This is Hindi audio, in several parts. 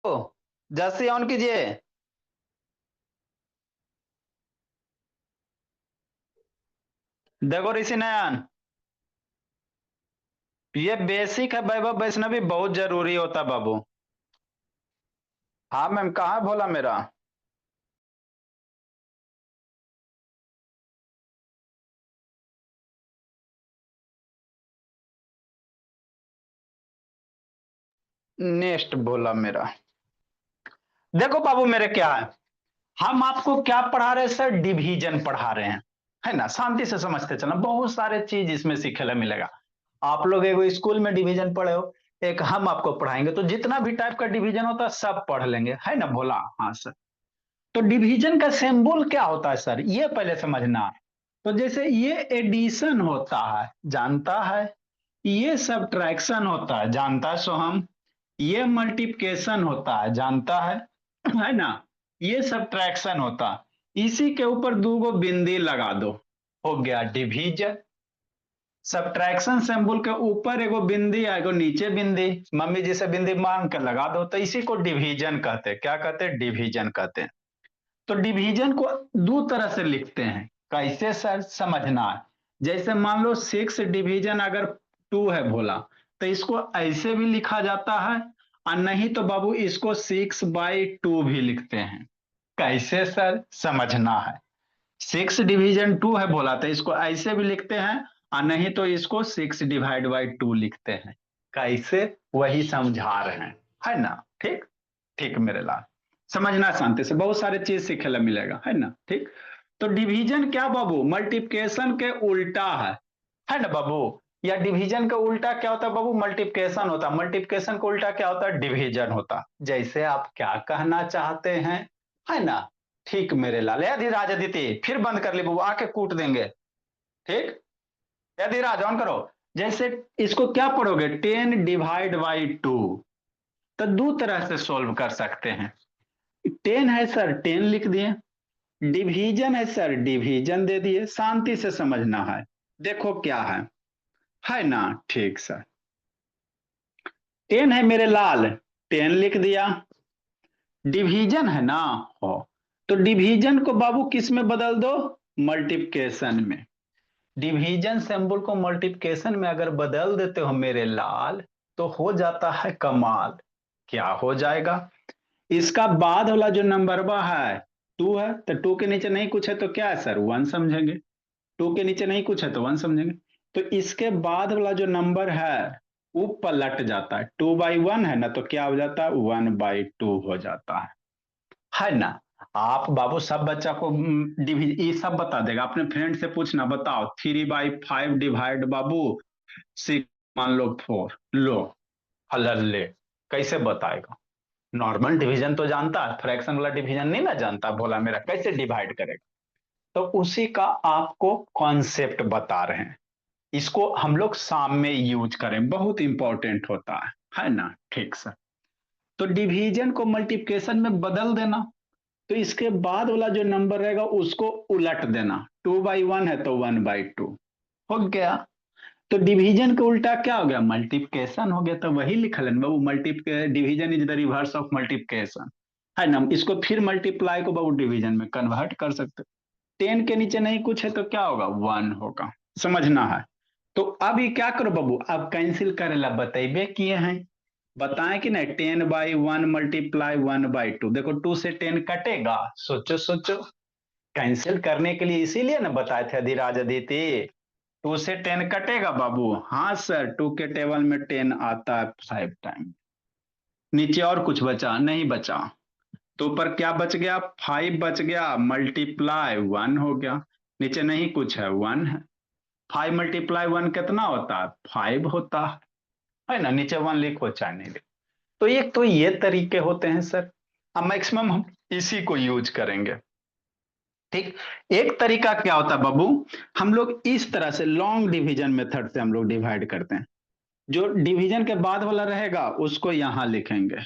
ओ, जैसे ऑन कीजिए। देखो ऋषि नयन, ये बेसिक है, वैभव वैष्णवी बहुत जरूरी होता है बाबू। हाँ मैम, कहाँ है भोला मेरा? नेक्स्ट भोला मेरा। देखो बाबू मेरे क्या है, हम आपको क्या पढ़ा रहे हैं सर? डिवीजन पढ़ा रहे हैं, है ना? शांति से समझते चलना, बहुत सारे चीज इसमें सीखे ला मिलेगा। आप लोग एक स्कूल में डिवीजन पढ़े हो, एक हम आपको पढ़ाएंगे, तो जितना भी टाइप का डिवीजन होता है सब पढ़ लेंगे, है ना भोला? हाँ सर। तो डिवीजन का सिंबल क्या होता है सर, ये पहले समझना। तो जैसे ये एडिशन होता है, जानता है? ये सब्ट्रैक्शन होता है, जानता है सोहम? ये मल्टीप्लिकेशन होता है, जानता है ना? ये सब्ट्रैक्शन होता है, इसी के ऊपर दो गो बिंदी लगा दो, हो गया डिवीजन। सब्ट्रैक्शन सिंबल के ऊपर एगो बिंदी है, एगो नीचे बिंदी, मम्मी जी से बिंदी मांग के लगा दो, तो इसी को डिवीजन कहते हैं। क्या कहते हैं? डिवीजन कहते हैं। तो डिवीजन को दो तरह से लिखते हैं, कैसे सर? समझना है। जैसे मान लो सिक्स डिवीजन अगर टू है भोला, तो इसको ऐसे भी लिखा जाता है, और नहीं तो बाबू इसको 6/2 भी लिखते हैं। कैसे सर? समझना है। सिक्स डिवीजन टू है बोला, तो इसको ऐसे भी लिखते हैं, और नहीं तो इसको 6/2 लिखते हैं। कैसे? वही समझा रहे हैं, है ना? ठीक। ठीक मेरे लाल, समझना शांति से, बहुत सारे चीज सीखे ला मिलेगा, है ना? ठीक। तो डिवीजन क्या बाबू? मल्टीप्लिकेशन के उल्टा है ना बाबू? या डिवीजन का उल्टा क्या होता है बाबू? मल्टीप्लिकेशन होता है। मल्टीप्लिकेशन का उल्टा क्या होता है? डिवीजन होता है। जैसे आप क्या कहना चाहते हैं, है ना? ठीक मेरे लाल। यदि राजा दीदी फिर बंद कर ली बाबू, आके कूट देंगे। ठीक। यदि राजा ऑन करो। जैसे इसको क्या पढ़ोगे? 10/2, तो दो तरह से सोल्व कर सकते हैं। 10 है सर, 10 लिख दिए। डिवीजन है सर, डिवीजन दे दिए। शांति से समझना है। देखो क्या है ना? ठीक सर। 10 है मेरे लाल, 10 लिख दिया। डिवीजन है ना? हो। तो डिवीजन को बाबू किस में बदल दो? मल्टीप्लिकेशन में। डिवीजन सिंबल को मल्टीप्लिकेशन में अगर बदल देते हो मेरे लाल, तो हो जाता है कमाल। क्या हो जाएगा? इसका बाद वाला जो नंबर है टू है, तो टू के नीचे नहीं कुछ है तो क्या है सर? वन समझेंगे। टू के नीचे नहीं कुछ है तो वन समझेंगे। तो इसके बाद वाला जो नंबर है वो पलट जाता है। 2/1 है ना, तो क्या हो जाता है? 1/2 हो जाता है ना? आप बाबू सब बच्चा को ये सब बता देगा। अपने फ्रेंड से पूछना, बताओ 3/5 डिवाइड बाबू 6, मान लो 4 लो, हलल्ले, कैसे बताएगा? नॉर्मल डिवीजन तो जानता है, फ्रैक्शन वाला डिवीजन नहीं ना जानता। बोला मेरा कैसे डिवाइड करेगा? तो उसी का आपको कॉन्सेप्ट बता रहे हैं। इसको हम लोग शाम में यूज करें, बहुत इंपॉर्टेंट होता है ना? ठीक सर। तो डिवीजन को मल्टीप्लिकेशन में बदल देना, तो इसके बाद वाला जो नंबर रहेगा उसको उलट देना। 2/1 है तो 1/2 हो गया। तो डिवीजन का उल्टा क्या हो गया? मल्टीप्लिकेशन हो गया। तो वही लिख लेना बाबू, multiply division is the reverse of multiplication, है ना? इसको फिर मल्टीप्लाई को बाबू डिवीजन में कन्वर्ट कर सकते। 10 के नीचे नहीं कुछ है तो क्या होगा? 1 होगा। समझना है। तो अभी क्या करो बाबू, अब कैंसिल करे ला बतेबे किए हैं। बताएं कि नहीं? 10/1 मल्टीप्लाई 1/2, देखो 2 से 10 कटेगा। सोचो सोचो। कैंसिल करने के लिए इसीलिए ना बताए थे अधिराज अदिति। 2 से 10 कटेगा बाबू। हाँ सर, 2 के टेबल में 10 आता है 5 टाइम। नीचे और कुछ बचा नहीं? बचा। तो ऊपर क्या बच गया? 5 बच गया, मल्टीप्लाई 1 हो गया। नीचे नहीं कुछ है, 1 है। 5 × 1 कितना होता है? 5 होता है ना? नीचे 1 लिखो चाहे नहीं लिखो। तो ये तरीके होते हैं सर। अब मैक्सिमम हम इसी को यूज करेंगे। ठीक। एक तरीका क्या होता है बाबू, हम लोग इस तरह से लॉन्ग डिवीजन मेथड से हम लोग डिवाइड करते हैं। जो डिवीजन के बाद वाला रहेगा उसको यहां लिखेंगे,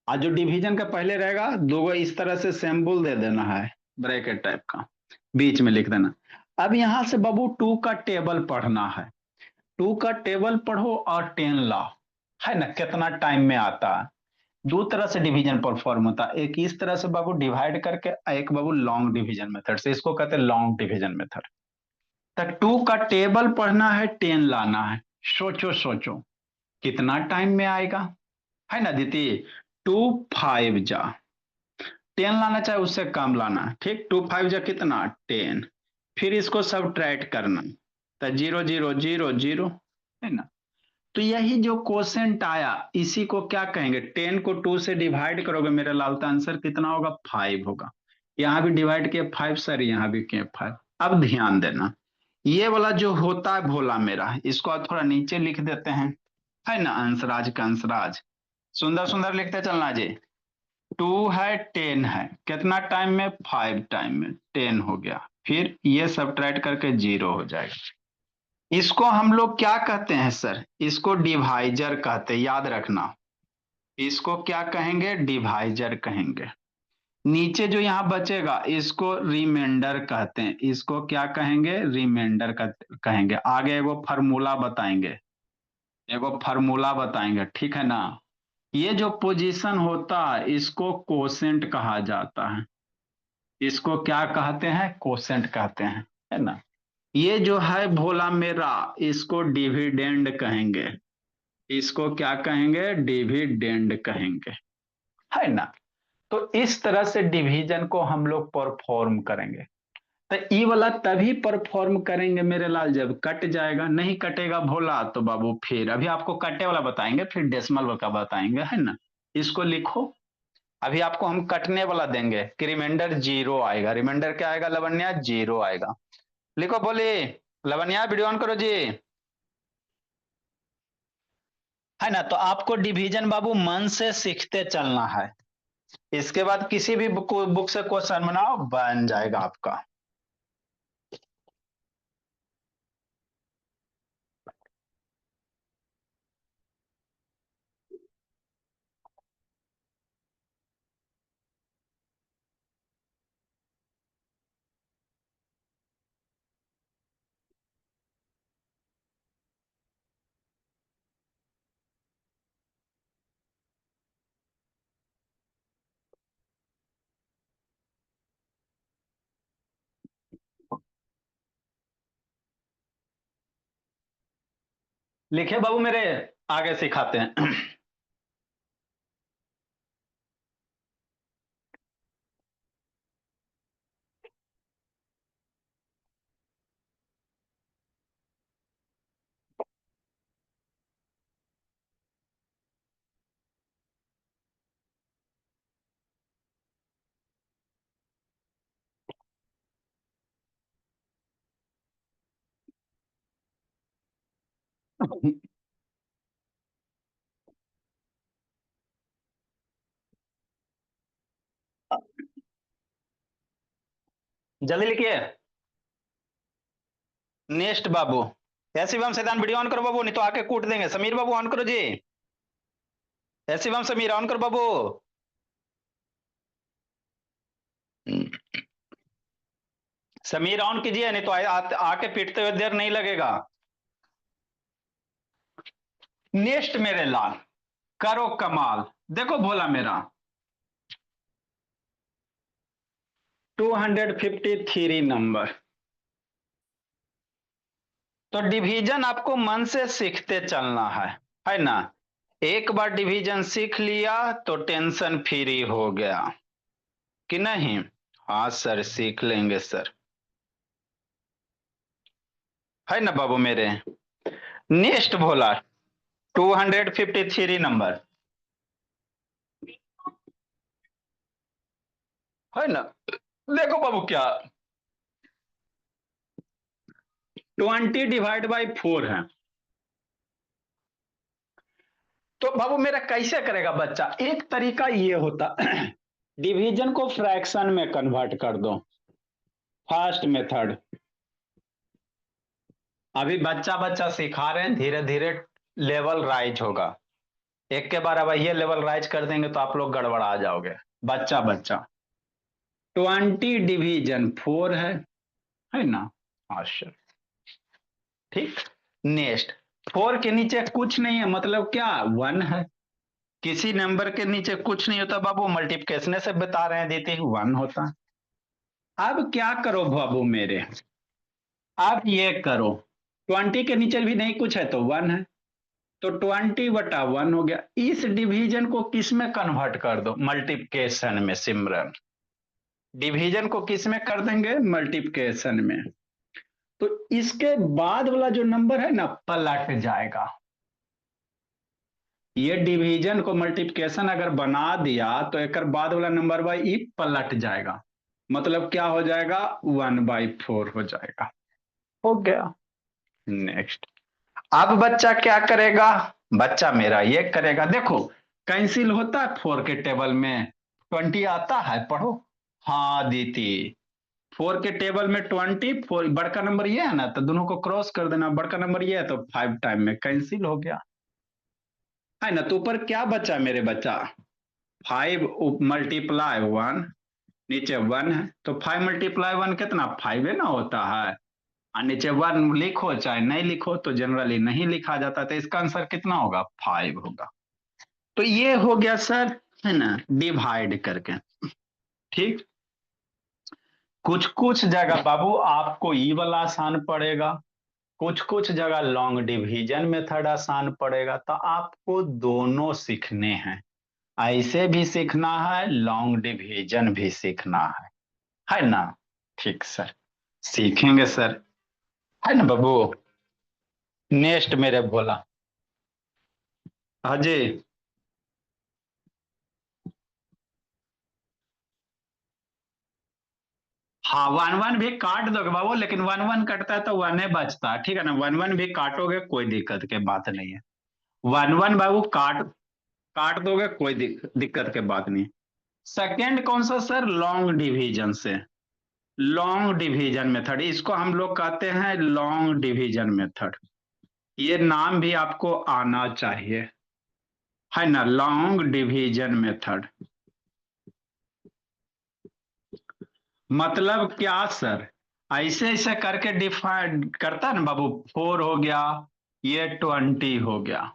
और जो डिवीजन का पहले रहेगा दो गो इस तरह से सिंबल दे देना है, ब्रैकेट टाइप का, बीच में लिख देना। अब यहां से बाबू 2 का टेबल पढ़ना है। 2 का टेबल पढ़ो और 10 लाओ, है ना? कितना टाइम में आता है? दो तरह से डिवीजन परफॉर्म होता है, एक इस तरह से बाबू डिवाइड करके, एक बाबू लॉन्ग डिवीजन मेथड से, इसको कहते हैं लॉन्ग डिवीजन मेथड। तो 2 का टेबल पढ़ना है, 10 लाना है। सोचो सोचो कितना टाइम में आएगा, है ना दीदी। 2 5 जा 10 लाना, चाहे उससे कम लाना, ठीक। 2 5 जा कितना 10, फिर इसको सब ट्रैक्ट करना, तो 0 0 0 0, है ना। तो यही जो क्वोशेंट आया इसी को क्या कहेंगे, 10 को 2 से डिवाइड करोगे मेरे लाल, तो आंसर कितना होगा 5 होगा। यहां भी डिवाइड किया 5 सर, यहां भी किया 5। अब ध्यान देना, ये वाला जो होता है भोला मेरा, इसको आप थोड़ा नीचे लिख देते हैं, है ना, अंसराज का अंसराज, सुंदर सुंदर लिखते चलना जी। 2 है 10 है, कितना टाइम में 5 टाइम में 10 हो गया, फिर ये सब्ट्रैक्ट करके 0 हो जाएगा। इसको हम लोग क्या कहते हैं सर, इसको डिवाइजर कहते हैं, याद रखना। इसको क्या कहेंगे, डिवाइजर कहेंगे। नीचे जो यहाँ बचेगा इसको रिमाइंडर कहते हैं, इसको क्या कहेंगे, रिमाइंडर कहेंगे। आगे एगो फार्मूला बताएंगे, एगो फार्मूला बताएंगे, ठीक है ना। ये जो पोजीशन होता है इसको कोसेंट कहा जाता है, इसको क्या कहते हैं, कोसेंट कहते हैं, है ना। ये जो है भोला मेरा, इसको डिविडेंड कहेंगे, इसको क्या कहेंगे, डिविडेंड कहेंगे, है ना। तो इस तरह से डिवीजन को हम लोग परफॉर्म करेंगे। तो ई वाला तभी परफॉर्म करेंगे मेरे लाल जब कट जाएगा, नहीं कटेगा भोला तो बाबू फिर अभी आपको कटे वाला बताएंगे, फिर डेसिमल का बताएंगे, है ना। इसको लिखो, अभी आपको हम कटने वाला देंगे कि रिमाइंडर 0 आएगा। रिमाइंडर क्या आएगा लवन्या, 0 आएगा। लिखो बोले लवन्या, वीडियो ऑन करो जी, है ना। तो आपको डिवीजन बाबू मन से सीखते चलना है, इसके बाद किसी भी बुक से क्वेश्चन बनाओ बन जाएगा आपका। लिखे बाबू मेरे, आगे सिखाते हैं। जल्दी लिखिए। नेक्स्ट बाबू, ऐसे भी हम सैतान वीडियो ऑन करो बाबू, नहीं तो आके कूट देंगे। समीर बाबू ऑन करो जी, ऐसे भी हम समीर ऑन करो बाबू। समीर ऑन कीजिए, नहीं तो आके पीटते हुए देर नहीं लगेगा। नेक्स्ट मेरे लाल, करो कमाल। देखो भोला मेरा, 253 नंबर। तो डिवीजन आपको मन से सीखते चलना है ना। एक बार डिवीजन सीख लिया तो टेंशन फ्री हो गया कि नहीं। हाँ सर सीख लेंगे सर, है ना बाबू मेरे। नेक्स्ट भोला, 253 नंबर, है ना। देखो बाबू क्या, 20/4 है। तो बाबू मेरा कैसे करेगा बच्चा, एक तरीका ये होता, डिवीजन को फ्रैक्शन में कन्वर्ट कर दो, फर्स्ट मेथड। अभी बच्चा बच्चा सिखा रहे हैं, धीरे धीरे लेवल राइज होगा। एक के बार अब ये लेवल राइज कर देंगे तो आप लोग गड़बड़ा जाओगे। बच्चा बच्चा, 20/4 है ना। अच्छा ठीक। नेक्स्ट, 4 के नीचे कुछ नहीं है, मतलब क्या 1 है। किसी नंबर के नीचे कुछ नहीं होता बाबू, मल्टीप्लिकेशन से बता रहे हैं, देते ही 1 होता। अब क्या करो बाबू मेरे, अब ये करो, 20 के नीचे भी नहीं कुछ है तो 1 है, तो 20/1 हो गया। इस डिवीजन को किस में कन्वर्ट कर दो, मल्टीप्लिकेशन में सिमरन। डिवीजन को किस में कर देंगे, मल्टीप्लिकेशन में। तो इसके बाद वाला जो नंबर है ना पलट जाएगा। ये डिवीजन को मल्टीप्लिकेशन अगर बना दिया तो एक बाद वाला नंबर बाई ई पलट जाएगा, मतलब क्या हो जाएगा, 1/4 हो जाएगा। हो गया। नेक्स्ट। अब बच्चा क्या करेगा, बच्चा मेरा ये करेगा, देखो कैंसिल होता है 4 के टेबल में, 20 आता है, पढ़ो। हाँ दीदी, 4 के टेबल में 24 बड़का नंबर ये है ना, तो दोनों को क्रॉस कर देना, बड़का नंबर ये है तो 5 टाइम में कैंसिल हो गया, है ना। तो ऊपर क्या बचा मेरे बच्चा, 5 मल्टीप्लाई 1, नीचे 1 है, तो 5 × 1 कितना, 5 है ना होता है। और नीचे 1 लिखो चाहे नहीं लिखो, तो जनरली नहीं लिखा जाता, तो इसका आंसर कितना होगा, 5 होगा। तो ये हो गया सर, है ना, डिवाइड करके। ठीक। कुछ कुछ जगह बाबू आपको ई वाला आसान पड़ेगा, कुछ कुछ जगह लॉन्ग डिवीजन मेथड आसान पड़ेगा, तो आपको दोनों सीखने हैं, ऐसे भी सीखना है, लॉन्ग डिवीजन भी सीखना है ना। ठीक सर, सीखेंगे सर, है ना बाबू। नेक्स्ट मेरे बोला, हाँ जी। हाँ 1 1 भी काट दोगे बाबू, लेकिन 1 1 कटता है तो 1 बचता है, ठीक है ना, 1 1 भी काटोगे कोई दिक्कत की बात नहीं है। 1 1 बाबू काट काट दोगे कोई दिक्कत की बात नहीं। सेकेंड कौन सा सर, लॉन्ग डिवीजन से, लॉन्ग डिवीजन मेथड, इसको हम लोग कहते हैं लॉन्ग डिवीजन मेथड, ये नाम भी आपको आना चाहिए, है ना, लॉन्ग डिवीजन मेथड। मतलब क्या सर, ऐसे ऐसे करके डिफाइन करता है ना बाबू, 4 हो गया, ये 20 हो गया।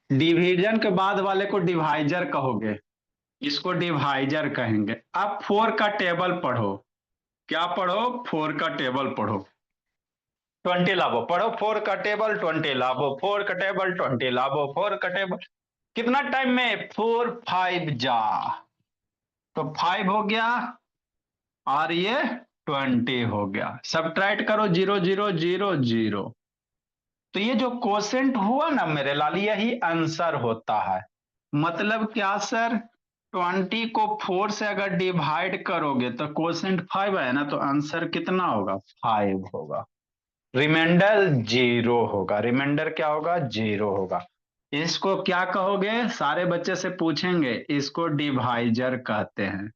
डिवीजन के बाद वाले को डिवाइजर कहोगे, इसको डिवाइजर कहेंगे। अब 4 का टेबल पढ़ो, क्या पढ़ो, 4 का टेबल पढ़ो, 20 लाभो पढ़ो, 4 का टेबल 20 लाभो, 4 का टेबल 20 लाभो, 4 का टेबल कितना टाइम में, 4 5 जा, तो 5 हो गया, और ये 20 हो गया, सब्ट्रैक्ट करो, 0 0 0 0, तो ये जो कोसेंट हुआ ना मेरे लाल, यही आंसर होता है। मतलब क्या सर, 20 को 4 से अगर डिवाइड करोगे तो कोसेंट 5 है ना, तो आंसर कितना होगा, 5 होगा। रिमाइंडर 0 होगा, रिमाइंडर क्या होगा, 0 होगा। इसको क्या कहोगे, सारे बच्चे से पूछेंगे, इसको डिवाइजर कहते हैं,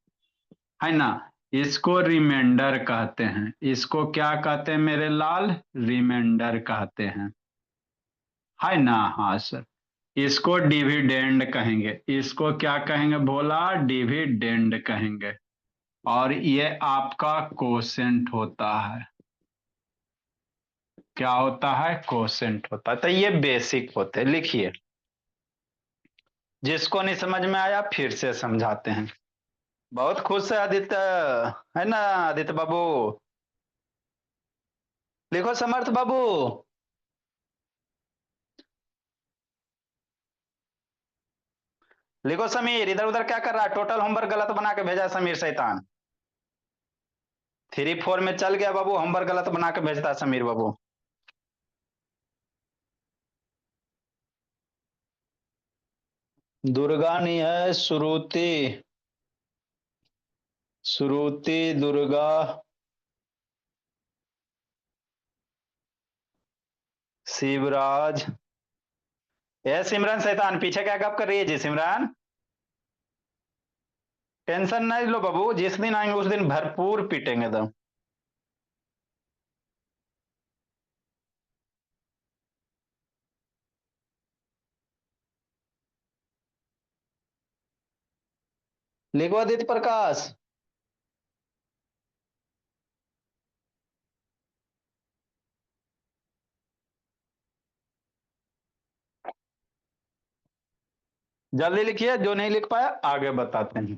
है ना, इसको रिमाइंडर कहते हैं, इसको क्या कहते हैं मेरे लाल, रिमाइंडर कहते हैं, है ना। हाँ सर, इसको डिविडेंड कहेंगे, इसको क्या कहेंगे बोला, डिविडेंड कहेंगे, और ये आपका कोसेंट होता है, क्या होता है, कोसेंट होता है। तो ये बेसिक होते हैं, लिखिए, जिसको नहीं समझ में आया फिर से समझाते हैं। बहुत खुश है आदित्य, है ना आदित्य बाबू, लिखो समर्थ बाबू, लिखो समीर, इधर उधर क्या कर रहा है, टोटल होमवर्क गलत बना के भेजा है समीर शैतान, 3 4 में चल गया बाबू, होमवर्क गलत बना के भेजता है समीर बाबू। दुर्गा नहीं है, श्रुति, श्रुति दुर्गा, शिवराज, ये सिमरन शैतान पीछे क्या गप कर रही है जी सिमरन, टेंशन नहीं लो बाबू, जिस दिन आएंगे उस दिन भरपूर पीटेंगे दम। लिखो आदित्य प्रकाश, जल्दी लिखिए, जो नहीं लिख पाया आगे बताते हैं।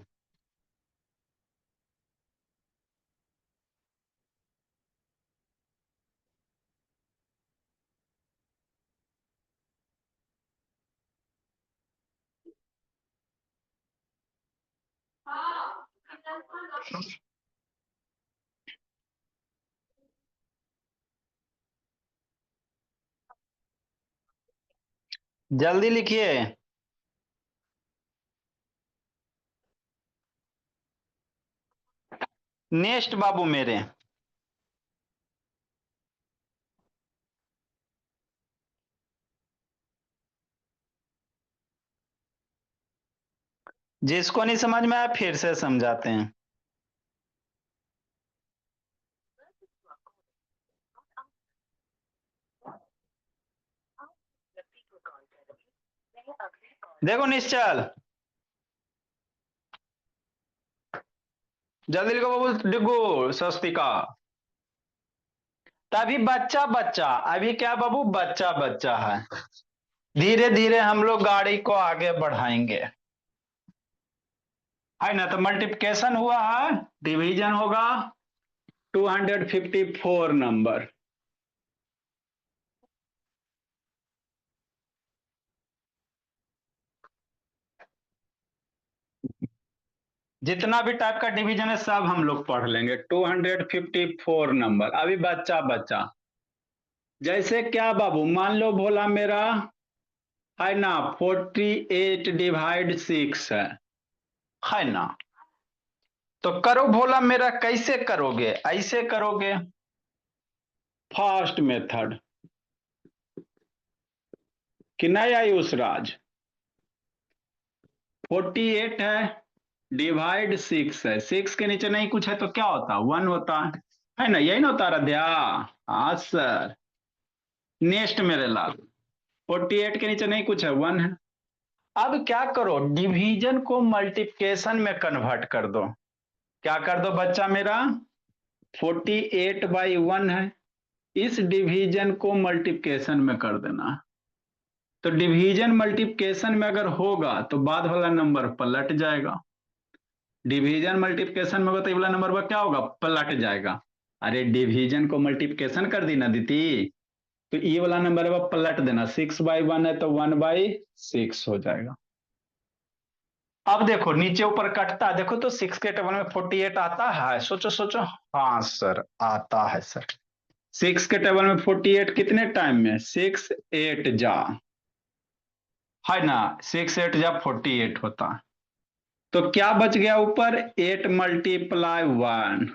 जल्दी लिखिए। नेक्स्ट बाबू मेरे, जिसको नहीं समझ में आया फिर से समझाते हैं। देखो निश्चल, जल्दी लिखो बाबू। डिग्गू, स्वस्तिका। तभी बच्चा बच्चा, अभी क्या बाबू, बच्चा बच्चा है। धीरे धीरे हम लोग गाड़ी को आगे बढ़ाएंगे, है ना। तो मल्टीप्लिकेशन हुआ है, डिवीजन होगा 254 नंबर। जितना भी टाइप का डिवीजन है सब हम लोग पढ़ लेंगे। 254 नंबर, अभी बच्चा बच्चा। जैसे क्या बाबू, मान लो भोला मेरा, है ना, 48 डिवाइड 6 है ना। तो करो भोला मेरा, कैसे करोगे, ऐसे करोगे। फर्स्ट मेथड कि नहीं आई उस राज। 48 है, डिवाइड 6 है, 6 के नीचे नहीं कुछ है तो क्या होता है, 1 होता है ना, यही ना होता राध्या। हाँ सर। नेक्स्ट मेरे लाल, 48 के नीचे नहीं कुछ है, 1 है। अब क्या करो, डिवीजन को मल्टीप्लिकेशन में कन्वर्ट कर दो। क्या कर दो बच्चा मेरा, 48/1 है, इस डिवीजन को मल्टीप्लिकेशन में कर देना। तो डिवीजन मल्टीप्लिकेशन में अगर होगा तो बाद वाला नंबर पलट जाएगा। डिवीजन मल्टीप्लिकेशन में होगा तो ये वाला नंबर क्या होगा, पलट जाएगा। अरे डिवीजन को मल्टीप्लिकेशन कर दी ना दीदी, तो ये वाला नंबर है पलट देना। 6/1 है तो 1/6 हो जाएगा। अब देखो नीचे ऊपर कटता है, देखो तो 6 के टेबल में 48 आता है, सोचो सोचो। हाँ सर आता है सर। 6 के टेबल में 48 कितने टाइम में, 6 8 जा, है ना, 6 8 जा 48 होता है। तो क्या बच गया ऊपर, 8 × 1,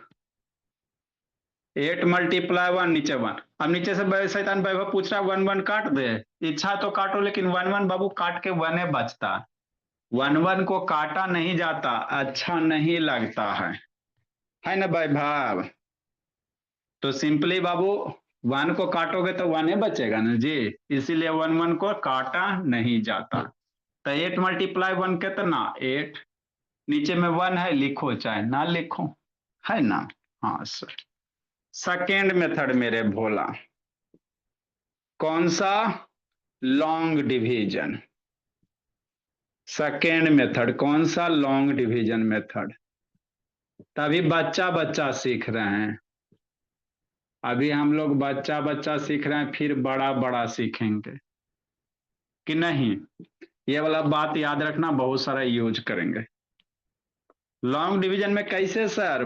8 × 1, नीचे 1। अब नीचे से शैतान वैभव पूछ रहा है 1 1 काट दे, इच्छा तो काटो, लेकिन 1 1 बाबू काट के 1 बचता। 1 1 को काटा नहीं जाता, अच्छा नहीं लगता है ना वैभव। तो सिंपली बाबू 1 को काटोगे तो 1 बचेगा ना जी, इसीलिए 1 1 को काटा नहीं जाता। तो 8 × 1 कितना, 8। नीचे में 1 है, लिखो चाहे ना लिखो, है ना। हाँ सर। सेकेंड मेथड मेरे भोला, कौन सा, लॉन्ग डिवीजन। सेकेंड मेथड कौन सा, लॉन्ग डिवीजन मेथड। तभी बच्चा बच्चा सीख रहे हैं, अभी हम लोग बच्चा बच्चा सीख रहे हैं, फिर बड़ा बड़ा सीखेंगे कि नहीं। ये वाला बात याद रखना, बहुत सारा यूज करेंगे। लॉन्ग डिवीजन में कैसे सर,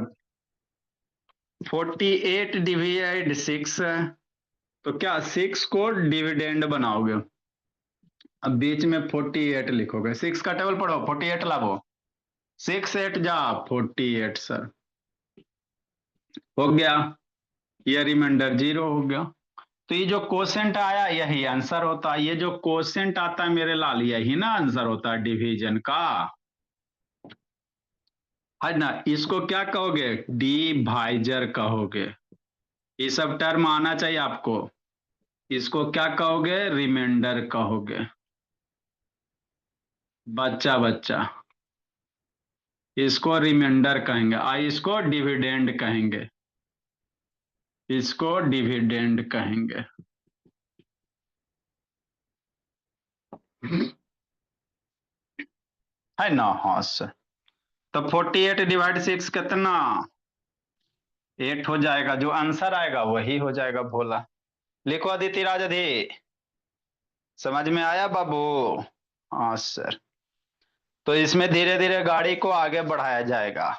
48 डिवाइड 6 है, तो क्या 6 को डिविडेंड बनाओगे। अब बीच में 48 लिखोगे, 6 का टेबल पढ़ो, 48 लाओ, 6 8 जा 48 सर, हो गया। ये रिमाइंडर 0 हो गया। तो ये जो क्वोशेंट आया यही आंसर होता है, ये जो क्वोशेंट आता है मेरे लाल यही ना आंसर होता है डिवीजन का, है ना। इसको क्या कहोगे, डिवाइजर कहोगे। ये सब टर्म आना चाहिए आपको। इसको क्या कहोगे, रिमाइंडर कहोगे। बच्चा बच्चा, इसको रिमाइंडर कहेंगे, इसको डिविडेंड कहेंगे, इसको डिविडेंड कहेंगे। है ना? हाँ सर। तो 48 डिवाइड 6 कितना? 8 हो जाएगा। जो आंसर आएगा वही हो जाएगा भोला। लिखो अदिति राज अधि। समझ में आया बाबू? हाँ सर। तो इसमें धीरे धीरे गाड़ी को आगे बढ़ाया जाएगा।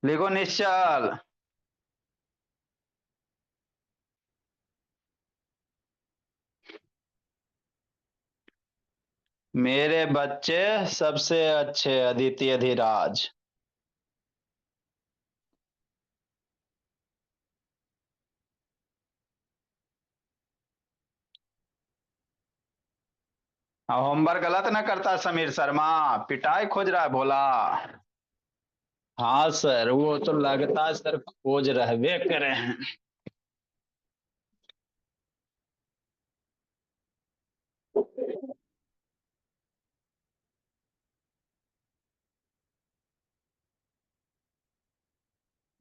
लिखो निश्चल। मेरे बच्चे सबसे अच्छे अदिति अधिराज। होमवर्क गलत ना करता समीर शर्मा। पिटाई खोज रहा है भोला। हाँ सर, वो तो लगता है सर खोज रहबे करे हैं।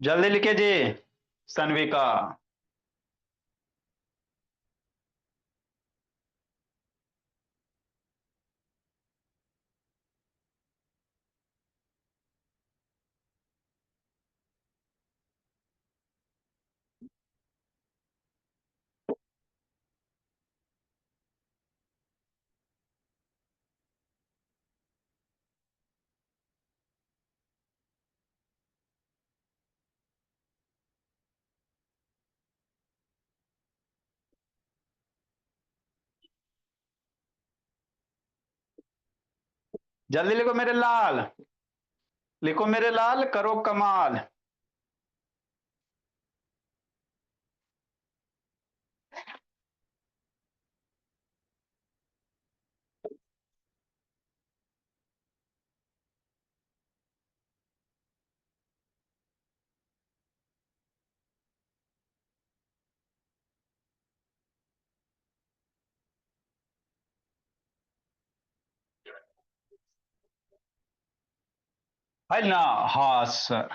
जल्दी लिखे जी। सनविका। जल्दी लिखो मेरे लाल। लिखो मेरे लाल, करो कमाल। है ना? हाँ सर।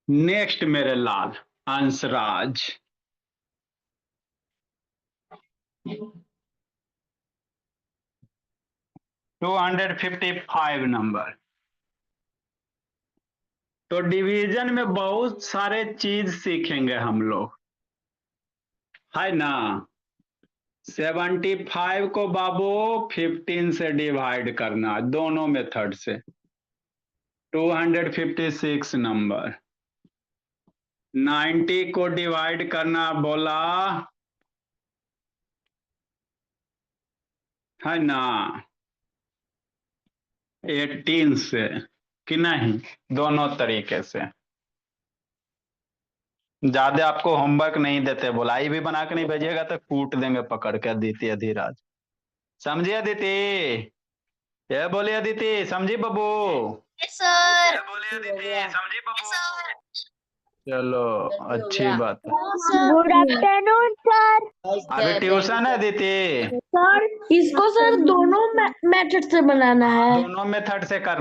नेक्स्ट मेरे लाल, अंशराज। 255 नंबर। तो डिवीजन में बहुत सारे चीज सीखेंगे हम लोग, है ना? 75 को बाबू 15 से डिवाइड करना, दोनों मेथड से। 256 नंबर। 90 को डिवाइड करना बोला, है ना? 18 से, कि नहीं? दोनों तरीके से। ज्यादा आपको होमवर्क नहीं देते, बुलाई भी बना के नहीं भेजिएगा तो कूट देंगे पकड़ के अदिति अधिराज। समझिए अदिति? ये बोलिए अदिति, समझी बबू? सर। ये बोलिए अदिति, समझी बबू? चलो, अच्छी बात है। Good afternoon sir. अभी ट्यूशन है अदिति? सर इसको सर दोनों मेथड से बनाना है। दोनों मेथड से करना।